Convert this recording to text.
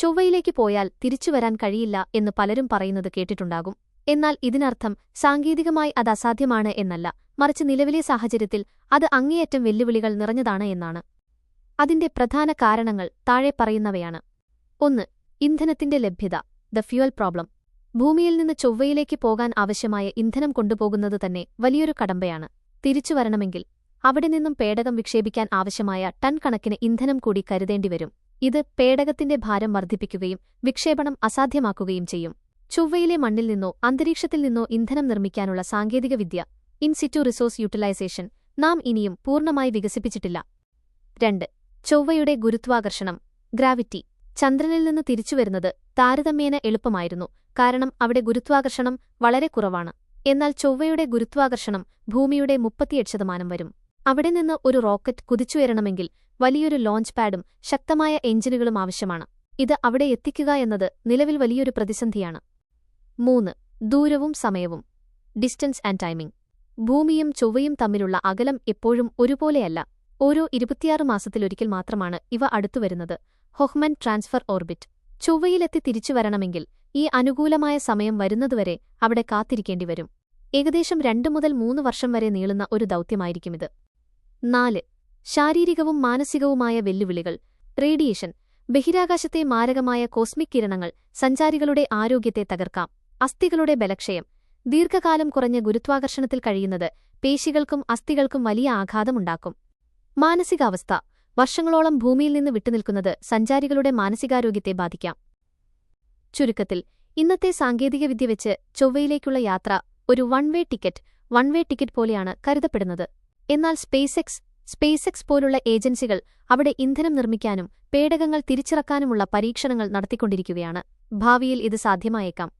ചൊവ്വയിലേക്ക് പോയാൽ തിരിച്ചുവരാൻ കഴിയില്ല എന്ന് പലരും പറയുന്നത് കേട്ടിട്ടുണ്ടാകും. എന്നാൽ ഇതിനർത്ഥം സാങ്കേതികമായി അത് അസാധ്യമാണ് എന്നല്ല, മറിച്ച് നിലവിലെ സാഹചര്യത്തിൽ അത് അങ്ങേയറ്റം വെല്ലുവിളികൾ നിറഞ്ഞതാണ് എന്നാണ്. അതിന്റെ പ്രധാന കാരണങ്ങൾ താഴെ പറയുന്നവയാണ്. 1. ഇന്ധനത്തിന്റെ ലഭ്യത. The fuel problem. ഭൂമിയിൽ നിന്ന് ചൊവ്വയിലേക്ക് പോകാൻ ആവശ്യമായ ഇന്ധനം കൊണ്ടുപോകുന്നത് തന്നെ വലിയൊരു കടമ്പയാണ്. തിരിച്ചുവരണമെങ്കിൽ അവിടെ നിന്നും പേടകം വിക്ഷേപിക്കാൻ ആവശ്യമായ ടൺ കണക്കിന് ഇന്ധനം കൂടി കരുതേണ്ടിവരും. ഇത് പേടകത്തിന്റെ ഭാരം വർദ്ധിപ്പിക്കുകയും വിക്ഷേപണം അസാധ്യമാക്കുകയും ചെയ്യും. ചൊവ്വയിലെ മണ്ണിൽ നിന്നോ അന്തരീക്ഷത്തിൽ നിന്നോ ഇന്ധനം നിർമ്മിക്കാനുള്ള സാങ്കേതികവിദ്യ ഇൻ സിറ്റു റിസോഴ്സ് യൂട്ടിലൈസേഷൻ നാം ഇനിയും പൂർണ്ണമായി വികസിപ്പിച്ചിട്ടില്ല. 2. ചൊവ്വയുടെ ഗുരുത്വാകർഷണം. ഗ്രാവിറ്റി. ചന്ദ്രനിൽ നിന്ന് തിരിച്ചുവരുന്നത് താരതമ്യേന എളുപ്പമായിരുന്നു, കാരണം അവിടെ ഗുരുത്വാകർഷണം വളരെ കുറവാണ്. എന്നാൽ ചൊവ്വയുടെ ഗുരുത്വാകർഷണം ഭൂമിയുടെ 38% വരും. അവിടെ നിന്ന് ഒരു റോക്കറ്റ് കുതിച്ചുയരണമെങ്കിൽ വലിയൊരു ലോഞ്ച് പാഡും ശക്തമായ എഞ്ചിനുകളും ആവശ്യമാണ്. ഇത് അവിടെ എത്തിക്കുക എന്നത് നിലവിൽ വലിയൊരു പ്രതിസന്ധിയാണ്. 3. ദൂരവും സമയവും. Distance and timing. ഭൂമിയും ചൊവ്വയും തമ്മിലുള്ള അകലം എപ്പോഴും ഒരുപോലെയല്ല. ഓരോ 26 മാസത്തിലൊരിക്കൽ മാത്രമാണ് ഇവ അടുത്തുവരുന്നത്. ഹോഹ്മൻ ട്രാൻസ്ഫർ ഓർബിറ്റ്. ചൊവ്വയിലെത്തി തിരിച്ചുവരണമെങ്കിൽ ഈ അനുകൂലമായ സമയം വരുന്നതുവരെ അവിടെ കാത്തിരിക്കേണ്ടിവരും. ഏകദേശം 2 മുതൽ 3 വർഷം വരെ നീളുന്ന ഒരു ദൗത്യമായിരിക്കുമിത്. 4. ശാരീരികവും മാനസികവുമായ വെല്ലുവിളികൾ. റേഡിയേഷൻ. ബഹിരാകാശത്തെ മാരകമായ കോസ്മിക് കിരണങ്ങൾ സഞ്ചാരികളുടെ ആരോഗ്യത്തെ തകർക്കാം. അസ്ഥികളുടെ ബലക്ഷയം. ദീർഘകാലം കുറഞ്ഞ ഗുരുത്വാകർഷണത്തിൽ കഴിയുന്നത് പേശികൾക്കും അസ്ഥികൾക്കും വലിയ ആഘാതമുണ്ടാക്കും. മാനസികാവസ്ഥ. വർഷങ്ങളോളം ഭൂമിയിൽ നിന്ന് വിട്ടുനിൽക്കുന്നത് സഞ്ചാരികളുടെ മാനസികാരോഗ്യത്തെ ബാധിക്കാം. ചുരുക്കത്തിൽ, ഇന്നത്തെ സാങ്കേതികവിദ്യ വെച്ച് ചൊവ്വയിലേക്കുള്ള യാത്ര ഒരു വൺ വേ ടിക്കറ്റ് പോലെയാണ് കരുതപ്പെടുന്നത്. എന്നാൽ സ്പേസ് എക്സ് പോലുള്ള ഏജൻസികൾ അവിടെ ഇന്ധനം നിർമ്മിക്കാനും പേടകങ്ങൾ തിരിച്ചിറക്കാനുമുള്ള പരീക്ഷണങ്ങൾ നടത്തിക്കൊണ്ടിരിക്കുകയാണ്. ഭാവിയിൽ ഇത് സാധ്യമായേക്കാം.